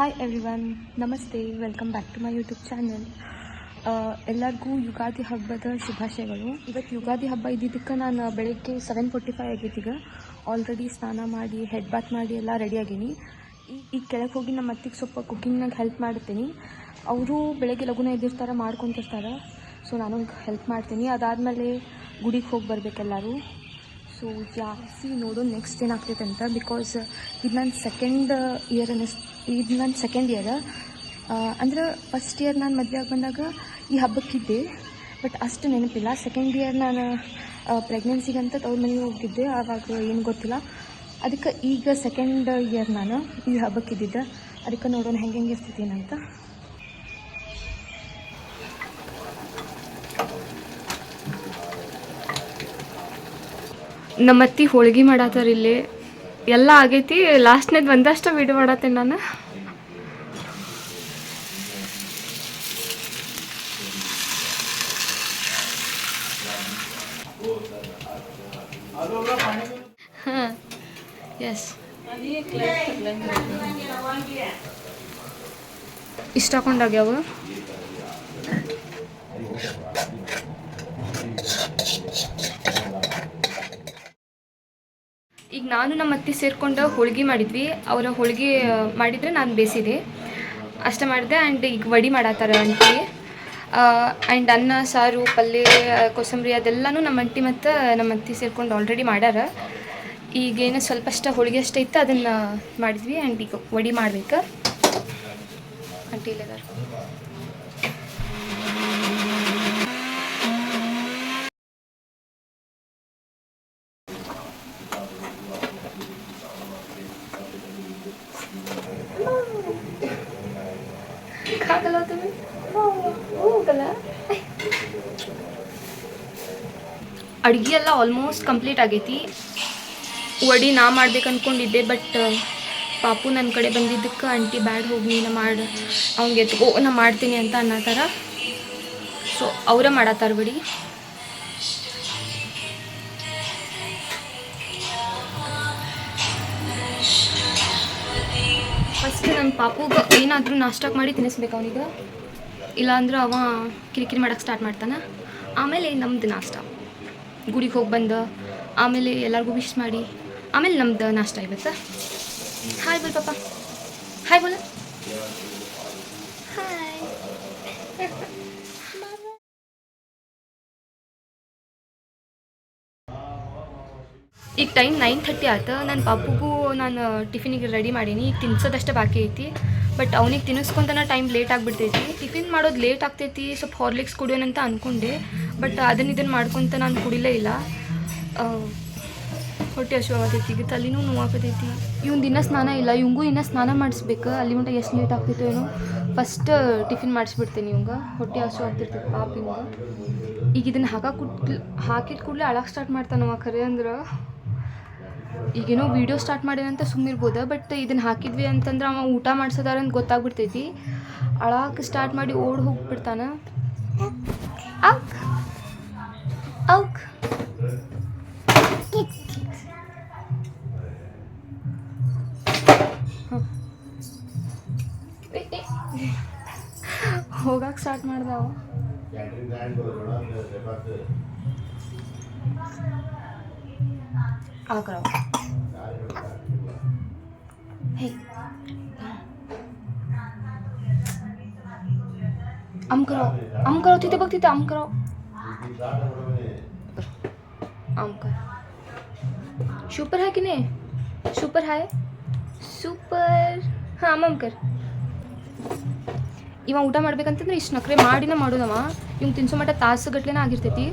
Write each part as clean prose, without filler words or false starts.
Hi everyone, ನಮಸ್ತೆ, welcome back to my YouTube channel. ಎಲ್ಲರಿಗೂ ಯುಗಾದಿ ಹಬ್ಬದ ಶುಭಾಶಯಗಳು. ಇವತ್ತು ಯುಗಾದಿ ಹಬ್ಬ ಇದ್ದಿದ್ದಕ್ಕೆ ನಾನು ಬೆಳಗ್ಗೆ 7:45 ಆಗೈತಿ. ಈಗ ಆಲ್ರೆಡಿ ಸ್ನಾನ ಮಾಡಿ ಹೆಡ್ ಬಾತ್ ಮಾಡಿ ಎಲ್ಲ ರೆಡಿ ಆಗೀನಿ. ಈಗ ಕೆಳಗೆ ಹೋಗಿ ನಮ್ಮ ಅತ್ತಿಗೆ ಸ್ವಲ್ಪ ಕುಕ್ಕಿಂಗ್ನಾಗ ಹೆಲ್ಪ್ ಮಾಡ್ತೀನಿ. ಅವರು ಬೆಳಗ್ಗೆ ಲಘುನ ಎದ್ದಿರ್ತಾರೆ, ಮಾಡ್ಕೊತಿರ್ತಾರೆ. ಸೊ ನಾನು ಹೆಲ್ಪ್ ಮಾಡ್ತೀನಿ. ಅದಾದಮೇಲೆ ಗುಡಿಗೆ ಹೋಗಿ ಬರಬೇಕೆಲ್ಲರೂ. ಸೊ ನೋಡೋಣ ನೆಕ್ಸ್ಟ್ ಏನಾಗ್ತೈತೆ ಅಂತ. ಬಿಕಾಸ್ ಇದು ನನ್ನ ಸೆಕೆಂಡ್ ಇಯರ್ ಇದು ನನ್ನ ಸೆಕೆಂಡ್ ಇಯರ್. ಅಂದ್ರೆ ಫಸ್ಟ್ ಇಯರ್ ನಾನು ಮದುವೆ ಆಗಿ ಬಂದಾಗ ಈ ಹಬ್ಬಕ್ಕಿದ್ದೆ, ಬಟ್ ಅಷ್ಟು ನೆನಪಿಲ್ಲ. ಸೆಕೆಂಡ್ ಇಯರ್ ನಾನು ಪ್ರೆಗ್ನೆನ್ಸಿಗಂತ ಅವ್ರ ಮನೆಗೆ ಹೋಗಿದ್ದೆ, ಆವಾಗ ಏನು ಗೊತ್ತಿಲ್ಲ. ಅದಕ್ಕೆ ಈಗ ಸೆಕೆಂಡ್ ಇಯರ್ ನಾನು ಈ ಹಬ್ಬಕ್ಕಿದ್ದಿದ್ದೆ. ಅದಕ್ಕೆ ನೋಡೋಣ ಹೆಂಗೆ ಇರ್ತೈತಿ ಏನಂತ. ನಮ್ಮ ಅತ್ತಿ ಹೋಳಿಗೆ ಮಾಡತ್ತಾರ. ಇಲ್ಲಿ ಎಲ್ಲ ಆಗೈತಿ. ಲಾಸ್ಟ್ನೇದು ಒಂದಷ್ಟು ವಿಡಿಯೋ ಮಾಡತ್ತೇನೆ ನಾನು. ಹಾಂ, ಎಸ್, ಇಷ್ಟ ಹಾಕೊಂಡಾಗ್ಯಾವ. ಈಗ ನಾನು ನಮ್ಮ ಅತ್ತಿ ಸೇರ್ಕೊಂಡು ಹೋಳಿಗೆ ಮಾಡಿದ್ವಿ. ಅವರ ಹೋಳಿಗೆ ಮಾಡಿದರೆ ನಾನು ಬೇಯಿಸಿದೆ, ಅಷ್ಟೇ ಮಾಡಿದೆ. ಆ್ಯಂಡ್ ಈಗ ವಡಿ ಮಾಡತ್ತಾರ ಆಂಟಿ. ಆ್ಯಂಡ್ ಅನ್ನ, ಸಾರು, ಪಲ್ಯ, ಕೋಸಂಬರಿ ಅದೆಲ್ಲನೂ ನಮ್ಮ ಆಂಟಿ ಮತ್ತು ನಮ್ಮ ಅತ್ತಿ ಸೇರ್ಕೊಂಡು ಆಲ್ರೆಡಿ ಮಾಡ್ಯಾರ. ಈಗೇನು ಸ್ವಲ್ಪಷ್ಟ ಹೋಳಿಗೆ ಅಷ್ಟೇ ಇತ್ತು, ಅದನ್ನು ಮಾಡಿದ್ವಿ. ಆ್ಯಂಡ್ ಈಗ ವಡಿ ಮಾಡ್ಬೇಕು. ಆಂಟಿ ಇಲ್ಲದಾರ. ಅಡುಗೆ ಎಲ್ಲ ಆಲ್ಮೋಸ್ಟ್ ಕಂಪ್ಲೀಟ್ ಆಗೈತಿ. ವಡಿ ನಾ ಮಾಡ್ಬೇಕು ಅಂದ್ಕೊಂಡಿದ್ದೆ, ಬಟ್ ಪಾಪು ನನ್ನ ಕಡೆ ಬಂದಿದ್ದಕ್ಕೆ ಆಂಟಿ ಬ್ಯಾಡ್ ಹೋಗಿ ನೀನು ಮಾಡಿ, ಅವ್ನಿಗೆ ಎತ್ಕೋ ನಾ ಮಾಡ್ತೀನಿ ಅಂತ ಅನ್ನತ್ತಾರ. ಸೊ ಅವರ ಮಾಡತ್ತಾರ ವಡಿ. ಫಸ್ಟ್ ನನ್ನ ಪಾಪುಗೆ ಏನಾದರೂ ನಾಷ್ಟಕ್ಕೆ ಮಾಡಿ ತಿನ್ನಿಸ್ಬೇಕು ಅವನಿಗೆ, ಇಲ್ಲಾಂದ್ರೆ ಅವ ಕಿರಿಕಿರಿ ಮಾಡೋಕ್ಕೆ ಸ್ಟಾರ್ಟ್ ಮಾಡ್ತಾನೆ. ಆಮೇಲೆ ನಮ್ಮದು ನಾಷ್ಟ, ಗುಡಿಗೆ ಹೋಗಿ ಬಂದು ಆಮೇಲೆ ಎಲ್ಲರಿಗೂ ವಿಶ್ ಮಾಡಿ ಆಮೇಲೆ ನಮ್ದು ನಾಷ್ಟ ಇವತ್ತು. ಹಾಯ್ ಬೋಲ್ ಪಾಪ, ಹಾಯ್ ಬೋಲ, ಹಾಯ್. ಈಗ ಟೈಮ್ 9:30 ಆಯ್ತು. ನನ್ನ ಪಾಪುಗೂ ನಾನು ಟಿಫಿನಿಗೆ ರೆಡಿ ಮಾಡೀನಿ. ಈಗ ತಿನ್ಸೋದಷ್ಟೇ ಬಾಕಿ ಐತಿ, ಬಟ್ ಅವ್ನಿಗೆ ತಿನ್ನಿಸ್ಕೊಂತನ ಟೈಮ್ ಲೇಟ್ ಆಗಿಬಿಡ್ತೈತಿ. ಟಿಫಿನ್ ಮಾಡೋದು ಲೇಟ್ ಆಗ್ತೈತಿ. ಸ್ವಲ್ಪ ಹಾರ್ಲಿಕ್ಸ್ ಕುಡಿಯೋಣಂತ ಅಂದ್ಕೊಂಡೆ, ಬಟ್ ಇದನ್ನು ಮಾಡ್ಕೊತ ನಾನು ಕುಡಿಲೇ ಇಲ್ಲ. ಹೊಟ್ಟೆ ಹಸಿವು ಆಗತೈತಿ, ಈಗ ತಲೆನೂ ನೋವಾಗತೈತಿ. ಇವ್ನು ಇನ್ನೂ ಸ್ನಾನ ಇಲ್ಲ, ಇವಂಗೂ ಇನ್ನೂ ಸ್ನಾನ ಮಾಡಿಸ್ಬೇಕು. ಅಲ್ಲಿ ಮಟ್ಟ ಎಷ್ಟು ಲೇಟ್ ಆಗ್ತೈತೋ ಏನೋ. ಫಸ್ಟ್ ಟಿಫಿನ್ ಮಾಡಿಸ್ಬಿಡ್ತೇನೆ ಇವಂಗೆ, ಹೊಟ್ಟೆ ಹಸಿವು ಆಗ್ತಿರ್ತೈತಿ ಪಾಪ ಇವಂಗೆ. ಈಗ ಇದನ್ನು ಹಾಕಿದ ಕೂಡಲೇ ಅಳಕ್ಕೆ ಸ್ಟಾರ್ಟ್ ಮಾಡ್ತಾನವ. ಖರೆ ಅಂದ್ರೆ ಈಗೇನೋ ವೀಡಿಯೋ ಸ್ಟಾರ್ಟ್ ಮಾಡ್ಯಾನಂತ ಸುಮ್ಮನಿರ್ಬೋದು, ಬಟ್ ಇದನ್ನು ಹಾಕಿದ್ವಿ ಅಂತಂದ್ರೆ ಅವ ಊಟ ಮಾಡ್ಸೋದಾರ ಅಂತ ಗೊತ್ತಾಗ್ಬಿಡ್ತೈತಿ. ಅಳಕ್ಕೆ ಸ್ಟಾರ್ಟ್ ಮಾಡಿ ಓಡಿ ಹೋಗ್ಬಿಡ್ತಾನೆ. ಔಕ್ ಔಕ್ ಹೋಗಕ್ಕೆ ಸ್ಟಾರ್ಟ್ ಮಾಡ್ದಾವ. ಆಕರವ ಹೇ अम करो तिथे बघ, तिथे अम करो, अम कर. सुपर है कि नहीं? सुपर है, ಸೂಪರ್. ಹಾಂ ಅಮ್ ಕರ್. ಇವ ಊಟ ಮಾಡ್ಬೇಕಂತಂದ್ರೆ ಇಷ್ಟು ನಖರೆ ಮಾಡಿನ ಮಾಡೋದವ. ಇವ್ನು ತಿನ್ಸೋ ಮಟ್ಟ ತಾಸುಗಟ್ಲೆನ ಆಗಿರ್ತೈತಿ.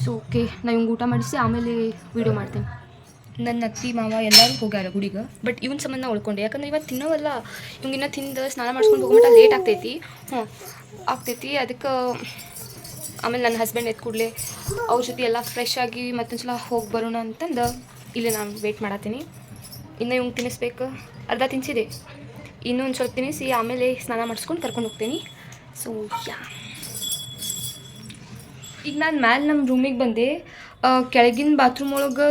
ಸೊ ಓಕೆ, ನಾ ಇವ್ಗೆ ಊಟ ಮಾಡಿಸಿ ಆಮೇಲೆ ವೀಡಿಯೋ ಮಾಡ್ತೇನೆ. ನನ್ನ ಅತ್ತಿ ಮಾವ ಎಲ್ಲರೂ ಹೋಗ್ಯಾರ ಗುಡಿಗೆ, ಬಟ್ ಇವನ್ ಸಂಬಂಧ ಉಳ್ಕೊಂಡೆ. ಯಾಕಂದ್ರೆ ಇವತ್ತು ತಿನ್ನೋವಲ್ಲ, ಇವಂಗಿನ್ನ ತಿಂದು ಸ್ನಾನ ಮಾಡ್ಸ್ಕೊಂಡು ಹೋಗೋಮಟ್ಟ ಲೇಟ್ ಆಗ್ತೈತಿ. ಆಗ್ತೈತಿ. ಅದಕ್ಕೆ ಆಮೇಲೆ ನನ್ನ ಹಸ್ಬೆಂಡ್ ಎದ್ದು ಕೂಡಲೇ ಅವ್ರ ಜೊತೆ ಎಲ್ಲ ಫ್ರೆಶ್ ಆಗಿ ಮತ್ತೊಂದು ಸಲ ಹೋಗಿ ಬರೋಣ ಅಂತಂದು ಇಲ್ಲಿ ನಾನು ವೆಯ್ಟ್ ಮಾಡತ್ತೀನಿ. ಇನ್ನು ಇವಂಗೆ ತಿನ್ನಿಸ್ಬೇಕು. ಅರ್ಧ ತಿನ್ನಿಸಿದೆ, ಇನ್ನೊಂದು ಸ್ವಲ್ಪ ತಿನ್ನಿಸಿ ಆಮೇಲೆ ಸ್ನಾನ ಮಾಡಿಸ್ಕೊಂಡು ಕರ್ಕೊಂಡು ಹೋಗ್ತೀನಿ. ಸೊ ಯಾ, ಈಗ ನಾನು ಮ್ಯಾಲೆ ನಮ್ಮ ರೂಮಿಗೆ ಬಂದೆ. ಕೆಳಗಿನ ಬಾತ್ರೂಮ್ ಒಳಗೆ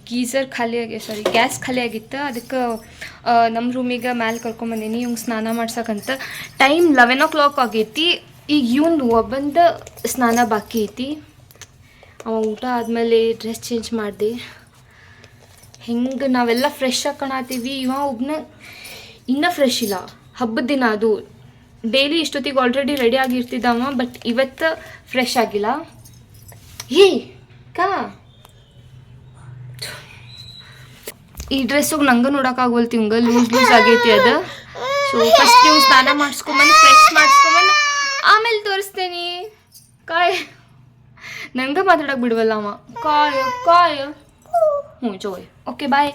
ಗ್ಯಾಸ್ ಖಾಲಿ ಆಗಿತ್ತು. ಅದಕ್ಕೆ ನಮ್ಮ ರೂಮಿಗೆ ಮ್ಯಾಲೆ ಕರ್ಕೊಂಬಂದೀನಿ ಇವಂಗೆ ಸ್ನಾನ ಮಾಡ್ಸಕ್ಕಂತ. ಟೈಮ್ 11 o'clock ಆಗೈತಿ. ಈಗ ಇವ್ನು ಒಬ್ಬಂದ ಸ್ನಾನ ಬಾಕಿ ಐತಿ. ಅವ ಊಟ ಆದಮೇಲೆ ಡ್ರೆಸ್ ಚೇಂಜ್ ಮಾಡಿದೆ. ಹೆಂಗೆ ನಾವೆಲ್ಲ ಫ್ರೆಶ್ ಆಗಿ ಕಾಣತ್ತೀವಿ, ಇವ ಒಬ್ಬನ ಇನ್ನೂ ಫ್ರೆಶ್ ಇಲ್ಲ. ಹಬ್ಬದ ದಿನ ಅದು. ಡೈಲಿ ಇಷ್ಟೊತ್ತಿಗೆ ಆಲ್ರೆಡಿ ರೆಡಿ ಆಗಿರ್ತಿದ್ದವ, ಬಟ್ ಇವತ್ತು ಫ್ರೆಶ್ ಆಗಿಲ್ಲ. ಹೇ ಕಾ ಈ ಡ್ರೆಸ್ಸಿಗೆ ನಂಗೆ ನೋಡೋಕ್ಕಾಗೋಲ್ತಿ, ಹಿಂಗೆ ಲೂಸ್ ಆಗೈತಿ ಅದು. ಸೊ ಫಸ್ಟ್ ನೀವು ಸ್ನಾನ ಮಾಡಿಸ್ಕೊಂಬಂದು ಫ್ರೆಶ್ ಮಾಡಿಸ್ಕೊಂಬಂದು ಆಮೇಲೆ ತೋರಿಸ್ತೇನೆ. ನಂಗೆ ಮಾತಾಡೋಕೆ ಬಿಡುವಲ್ಲ ಅವ. ಕಾಯ ಹ್ಞೂ ಜೋಯ್. Okay bye.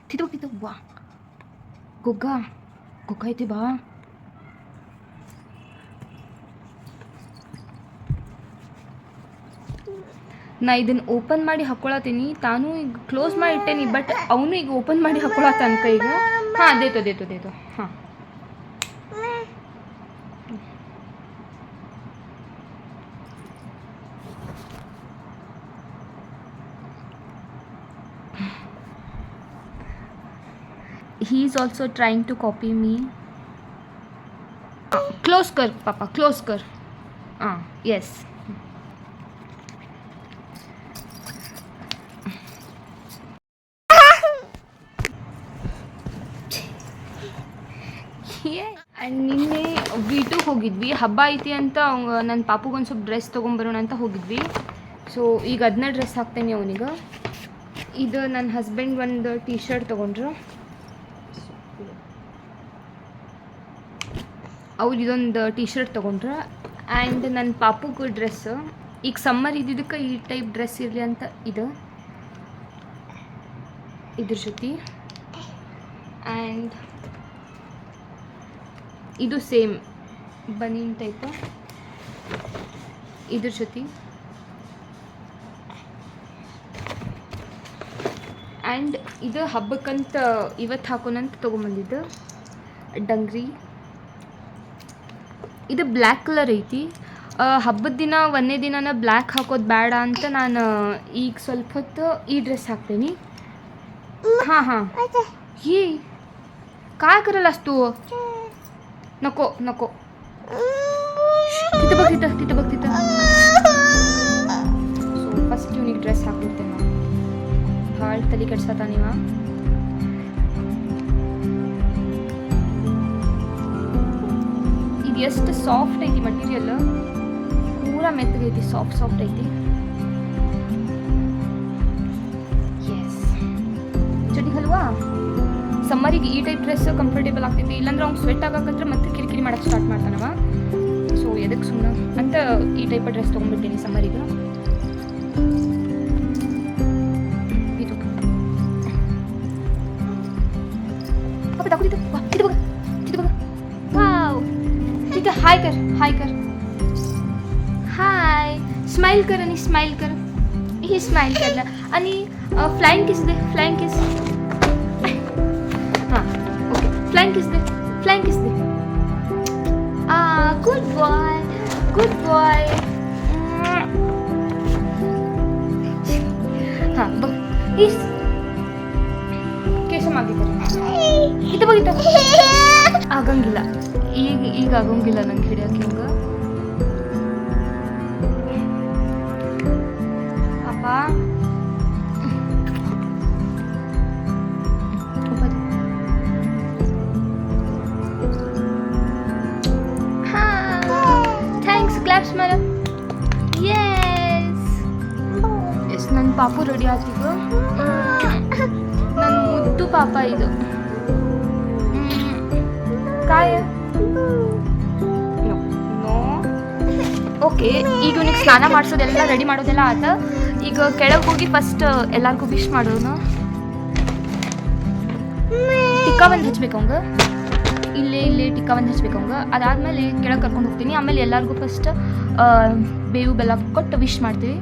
ತಿದ್ದು ಬಾ ಗೊಗ್ಗ ಐತಿ ಬಾ. ನಾ ಇದನ್ನು ಓಪನ್ ಮಾಡಿ ಹಾಕ್ಕೊಳತ್ತೀನಿ. ತಾನು ಈಗ ಕ್ಲೋಸ್ ಮಾಡಿ ಇಟ್ಟೇನಿ, ಬಟ್ ಅವನು ಈಗ ಓಪನ್ ಮಾಡಿ ಹಾಕ್ಕೊಳತ್ತನ್ಕ ಈಗ. ಹಾಂ ದೇತೋ ಹಾಂ. He is also trying to copy me. Close कर पापा, close कर. Yes. ಆ್ಯಂಡ್ ನಿನ್ನೆ V2 ಹೋಗಿದ್ವಿ. ಹಬ್ಬ ಐತಿ ಅಂತ ನನ್ನ ಪಾಪುಗೊಂದು ಸ್ವಲ್ಪ ಡ್ರೆಸ್ ತೊಗೊಂಬರೋಣ ಅಂತ ಹೋಗಿದ್ವಿ. ಸೊ ಈಗ ಅದನ್ನ ಡ್ರೆಸ್ ಹಾಕ್ತೇನೆ ಅವನಿಗೆ. ಇದು ನನ್ನ ಹಸ್ಬೆಂಡ್ ಒಂದು ಟೀ ಶರ್ಟ್ ತೊಗೊಂಡ್ರು. ಅವ್ರು ಇದೊಂದು ಟೀ ಶರ್ಟ್ ತೊಗೊಂಡ್ರು. ಆ್ಯಂಡ್ ನನ್ನ ಪಾಪುಗೂ ಡ್ರೆಸ್. ಈಗ ಸಮ್ಮರ್ ಇದ್ದಿದ್ದಕ್ಕೆ ಈ ಟೈಪ್ ಡ್ರೆಸ್ ಇರಲಿ ಅಂತ ಇದ್ರ ಜೊತೆ. ಆ್ಯಂಡ್ ಇದು ಸೇಮ್ ಬನೀನ್ ಟೈಪು ಇದ್ರ ಜೊತೆ. ಆ್ಯಂಡ್ ಇದು ಹಬ್ಬಕ್ಕಂತ ಇವತ್ತು ಹಾಕೋಣಂತ ತೊಗೊಂಬಂದಿದ್ದು ಡಂಗ್ರಿ. ಇದು ಬ್ಲ್ಯಾಕ್ ಕಲರ್ ಐತಿ. ಹಬ್ಬದ ದಿನ ಒಂದೇ ದಿನ ಬ್ಲ್ಯಾಕ್ ಹಾಕೋದು ಬೇಡ ಅಂತ ನಾನು ಈಗ ಸ್ವಲ್ಪ ಹೊತ್ತು ಈ ಡ್ರೆಸ್ ಹಾಕ್ತೀನಿ. ಹಾಂ ये काय करल असतो. नको तिथं बघ. ಸೊ ಫಸ್ಟ್ ಇವ್ನಿಗೆ ಡ್ರೆಸ್ ಹಾಕ್ಬಿಡ್ತೇನೆ ನಾನು. ಭಾಳ ತಲೆ ಕೆಡ್ಸತ್ತ ನೀವ. ಇದು ಎಷ್ಟು ಸಾಫ್ಟ್ ಐತಿ ಮಟೀರಿಯಲ್, ಪೂರಾ ಮೆತ್ತಗೈತಿ, ಸಾಫ್ಟ್ ಐತಿ. ಎಸ್ ಚಟಿ ಹಲ್ವಾ. ಸಮ್ಮರಿಗೆ ಈ ಟೈಪ್ ಡ್ರೆಸ್ ಕಂಫರ್ಟೇಬಲ್ ಆಗ್ತೈತಿ. ಇಲ್ಲಾಂದ್ರೆ ಅವ್ನು ಸ್ವೆಟ್ ಆಗಕ್ಕಂದ್ರೆ ಮತ್ತೆ ಕಿರಿಕಿರಿ ಮಾಡೋಕ್ಕೆ ಸ್ಟಾರ್ಟ್ ಮಾಡ್ತಾನವ. ಸೊ ಎದಕ್ಕೆ ಸುಮ್ಮನೆ ಅಂತ ಈ ಟೈಪ್ ಡ್ರೆಸ್ ತೊಗೊಂಡ್ಬಿಡ್ತೀನಿ ಸಮ್ಮರಿಗೆ. ಇದು वाव. ठीक है, हाय कर. हाय. स्माइल कर आणि स्माइल कर. ही स्माइल करला आणि फ्लाइंग किस दे. हां ओके. फ्लाइंग किस दे. Good boy. हां बघ. इस केस मागे कर. इथं बघ. ಆಗಂಗಿಲ್ಲ ಈಗ ಆಗಂಗಿಲ್ಲ ನಂಗೆ ಹಿಡಿಯೋಕೆ. ಹಿಂಗ ಅಪ್ಪ ಥ್ಯಾಂಕ್ಸ್. ಕ್ಲಾಪ್ಸ್ ಮಾಡ. ಎಸ್ ನನ್ನ ಪಾಪು ರೆಡಿ ಆತೀಗ. ನನ್ನ ಮುದ್ದು ಪಾಪ ಇದು. काय नो ಓಕೆ. ಈಗ ಇವನಿಗೆ ಸ್ನಾನ ಮಾಡಿಸೋದೆಲ್ಲ ರೆಡಿ ಮಾಡೋದೆಲ್ಲ ಆತ. ಈಗ ಕೆಳಗೆ ಹೋಗಿ ಫಸ್ಟ್ ಎಲ್ಲರಿಗೂ ವಿಶ್ ಮಾಡೋನು. ಟಿಕ್ಕಾ ಒಂದು ಹಚ್ಬೇಕು ಅವಂಗೆ. ಇಲ್ಲೇ ಟಿಕ್ಕಾ ಒಂದು ಹಚ್ಬೇಕು ಅವಂಗೆ. ಅದಾದಮೇಲೆ ಕೆಳಗೆ ಕರ್ಕೊಂಡು ಹೋಗ್ತೀನಿ. ಆಮೇಲೆ ಎಲ್ಲರಿಗೂ ಫಸ್ಟ್ ಬೇವು ಬೆಲ್ಲ ಕೊಟ್ಟು ವಿಶ್ ಮಾಡ್ತೀವಿ.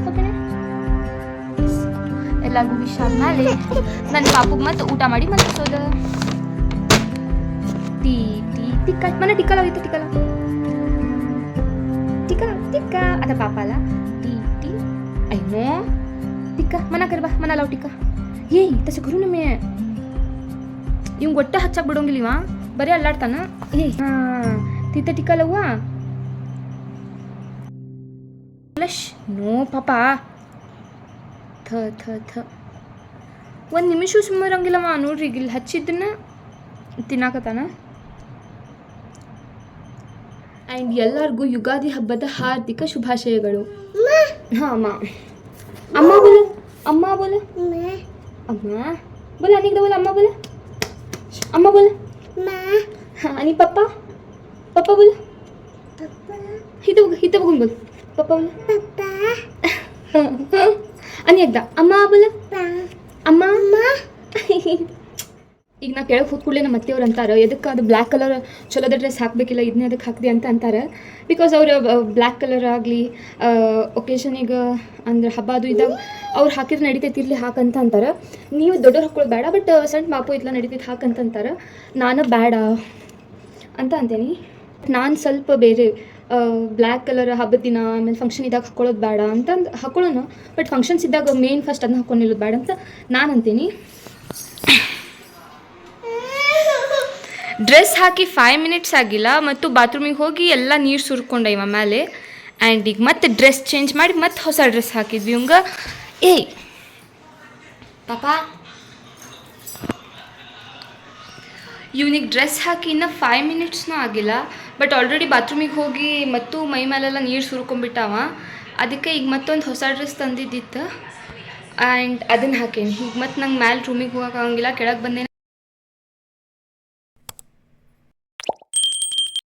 ಓಕೆನಾ. ಎಲ್ಲರಿಗೂ ವಿಶ್ ಆದ್ಮೇಲೆ ನನ್ನ ಪಾಪುಗೆ ಮತ್ತೆ ಊಟ ಮಾಡಿ ಮಲಗಿಸೋದು. ಟೀ ಟೀ ಟಿಕ್ಕ ಮನೆ ಟಿಕ್ಕಲ ಹೋಯ್ತು ಟಿಕ್ಕಲ ಟಿಕ್ಕ ಟಿಕ್ಕ ಅದ ಪಾಪ ಅಲ್ಲ ಟೀ ಟೀ ಅಯ್ಯೋ ಟಿಕ್ಕ ಮನ ಕರಿಬಾ ಮನ ಲವ್ ಟಿಕ್ಕ ಏಯ್ ತಸ ಗುರು ನಮ್ಮೆ ಇವ್ ಒಟ್ಟ ಹಚ್ಚಕ್ ಬಿಡೋಂಗಿಲ್ಲ ಇವ ಬರೀ ಅಲ್ಲಾಡ್ತಾನ. ಏಯ್ ತಿತ್ತ ಟಿಕ್ಕಲವ್ವ ನೋ ಪಾಪ ಥ ಥ ಥ ಒಂದು ನಿಮಿಷ ಸುಮ್ಮರಂಗಿಲ್ಲವ ನೋಡ್ರಿ ಈಗ ಇಲ್ಲಿ ಹಚ್ಚಿದ್ದನ್ನ ತಿನ್ನಾಕತ್ತಾನ. ಆ್ಯಂಡ್ ಎಲ್ಲರಿಗೂ ಯುಗಾದಿ ಹಬ್ಬದ ಹಾರ್ದಿಕ ಶುಭಾಶಯಗಳು. ಹಾಂ ಅಮ್ಮ ಅಮ್ಮ ಬೋಲ ಅಮ್ಮ ಬೋಲ ಅಮ್ಮ ಬೋಲ ಅನಿಗ್ದ ಬೋಲ ಅಮ್ಮ ಬೋಲ ಅಮ್ಮ ಬೋಲ ಹಾಂ ಅನಿ ಪಪ್ಪ ಪಪ್ಪ ಬೋಲ ಹಿತ ಬಗುನ್ ಬೋಲ್ ಪಪ್ಪ ಬೋಲ ಅನಿ ಅಗ್ದ ಅಮ್ಮ ಬೋಲ ಅಮ್ಮ ಈಗ ನಾ ಕೆಳಗೆ ಕೂತ್ಕೊಳ್ಳಿ ನಮ್ಮ ಅತ್ತೆಯವ್ರು ಅಂತಾರೆ ಎದಕ್ಕೆ ಅದು ಬ್ಲ್ಯಾಕ್ ಕಲರ್ ಚಲೋದ ಡ್ರೆಸ್ ಹಾಕಬೇಕಿಲ್ಲ ಇದನ್ನೇ ಅದಕ್ಕೆ ಹಾಕಿದೆ ಅಂತ ಅಂತಾರೆ. ಬಿಕಾಸ್ ಅವ್ರು ಬ್ಲ್ಯಾಕ್ ಕಲರ್ ಆಗಲಿ ಒಕೇಶನಿಗೆ ಅಂದ್ರೆ ಹಬ್ಬ ಅದು ಇದ್ದಾಗ ಅವ್ರು ಹಾಕಿದ್ರೆ ನಡಿತೈತಿರ್ಲಿ ಹಾಕಂತ ಅಂತಾರೆ. ನೀವು ದೊಡ್ಡವ್ರು ಹಾಕೊಳ್ಳೋದು ಬೇಡ, ಬಟ್ ಸಣ್ಣ ಪಾಪು ಇತ್ಲ ನಡಿತೈತೆ ಹಾಕಂತ ಅಂತಾರೆ. ನಾನು ಬೇಡ ಅಂತ ಅಂತೇನಿ. ನಾನು ಸ್ವಲ್ಪ ಬೇರೆ ಬ್ಲ್ಯಾಕ್ ಕಲರ್ ಹಬ್ಬದ ದಿನ ಆಮೇಲೆ ಫಂಕ್ಷನ್ ಇದ್ದಾಗ ಹಾಕೊಳ್ಳೋದು ಬೇಡ ಅಂತಂದು ಹಾಕೊಳ್ಳೋಣ, ಬಟ್ ಫಂಕ್ಷನ್ಸ್ ಇದ್ದಾಗ ಮೇನ್ ಫಸ್ಟ್ ಅದನ್ನ ಹಾಕೊಂಡು ನಿಲ್ಲೋದು ಬೇಡ ಅಂತ ನಾನು ಅಂತೀನಿ. ಡ್ರೆಸ್ ಹಾಕಿ 5 ಮಿನಿಟ್ಸ್ ಆಗಿಲ್ಲ ಮತ್ತು ಬಾತ್ರೂಮಿಗೆ ಹೋಗಿ ಎಲ್ಲ ನೀರು ಸುರ್ಕೊಂಡೆ ಇವ ಮೇಲೆ. ಆ್ಯಂಡ್ ಈಗ ಮತ್ತೆ ಡ್ರೆಸ್ ಚೇಂಜ್ ಮಾಡಿ ಮತ್ತೆ ಹೊಸ ಡ್ರೆಸ್ ಹಾಕಿದ್ವಿ ಇವಂಗ. ಏಯ್ ಪಾಪ ಇವನಿಗೆ ಡ್ರೆಸ್ ಹಾಕಿ ಇನ್ನೂ 5 ಮಿನಿಟ್ಸ್ನೂ ಆಗಿಲ್ಲ, ಬಟ್ ಆಲ್ರೆಡಿ ಬಾತ್ರೂಮಿಗೆ ಹೋಗಿ ಮತ್ತು ಮೈ ಮೇಲೆಲ್ಲ ನೀರು ಸುರ್ಕೊಂಡ್ಬಿಟ್ಟವ. ಅದಕ್ಕೆ ಈಗ ಮತ್ತೊಂದು ಹೊಸ ಡ್ರೆಸ್ ತಂದಿದ್ದಿತ್ತು ಆ್ಯಂಡ್ ಅದನ್ನು ಹಾಕೇನಿ. ಈಗ ಮತ್ತೆ ನಂಗೆ ಮ್ಯಾಲೆ ರೂಮಿಗೆ ಹೋಗೋಕ್ಕಾಗಂಗಿಲ್ಲ, ಕೆಳಗೆ ಬಂದೇನೆ.